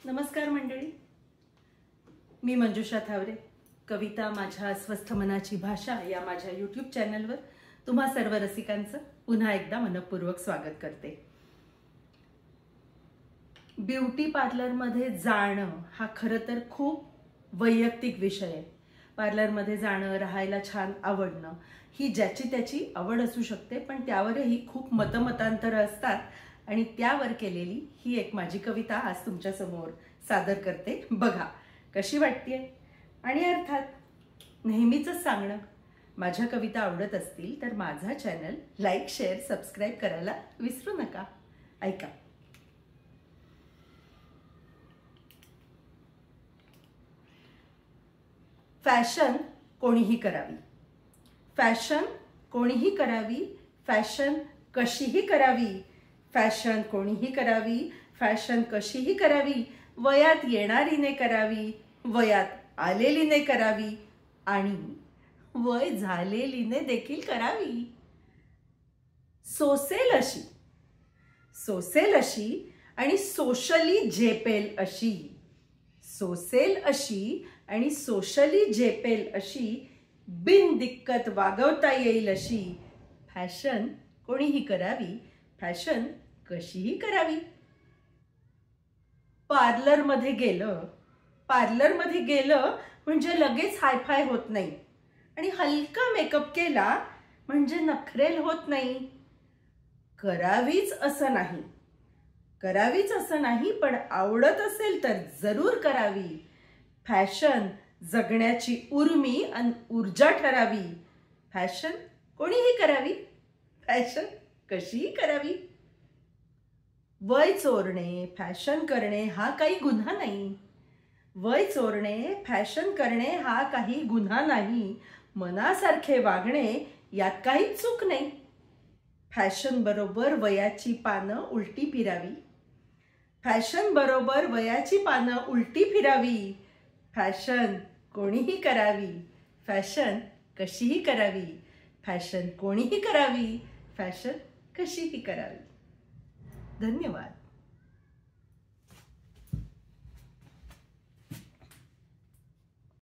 नमस्कार मंडळी, मी मंजुषा थावरे. कविता माझ्या स्वस्थ मनाची भाषा या माझ्या यूट्यूब चॅनलवर तुम्हा सर्व रसिकांचं पुन्हा एकदा मनपूर्वक स्वागत करते. ब्युटी पार्लरमध्ये जाणं हा खरं तर खूप वैयक्तिक विषय आहे. पार्लरमध्ये जाणं, राहायला छान आवडणं ही ज्याची त्याची आवड असू शकते, पण त्यावरही खूप मतमतांतरं असतात आणि त्यावर केलेली ही एक माझी कविता आज तुमच्या समोर सादर करते. बघा कशी वाटतेय. आणि अर्थात नेहमीच सांगणं, माझ्या कविता आवडत असतील तर माझा चॅनल लाईक, शेअर, सबस्क्राईब करायला विसरू नका. ऐका. फॅशन कोणीही करावी, फॅशन कोणीही करावी, फॅशन कशीही करावी, फॅशन कोणीही करावी, फॅशन कशीही करावी, वयात येणारीने करावी, वयात आलेलीने करावी आणि वय झालेलीने देखील करावी. सोसेल अशी, सोसेल अशी आणि सोशली झेपेल अशी, सोसेल अशी आणि सोशली झेपेल अशी, बिनदिक्कत वागवता येईल अशी फॅशन कोणीही करावी, फॅशन कशीही करावी. पार्लरमध्ये गेलं म्हणजे लगेच हायफाय होत नाही आणि हलका मेकअप केला म्हणजे नखरेल होत नाही. करावीच असं नाही, पण आवडत असेल तर जरूर करावी. फॅशन जगण्याची उर्मी आणि ऊर्जा ठरावी. फॅशन कोणीही करावी, फॅशन कशीही करावी. वय चोरणे, फॅशन करणे हा काही गुन्हा नाही. वय चोरणे, फॅशन करणे हा काही गुन्हा नाही. मनासारखे वागणे यात काही चूक नाही. फॅशन बरोबर वयाची पानं उलटी फिरावी, फॅशन बरोबर वयाची पानं उलटी फिरावी. फॅशन कोणीही करावी, फॅशन कशीही करावी, फॅशन कोणीही करावी, फॅशन कशीही करावी. धन्यवाद.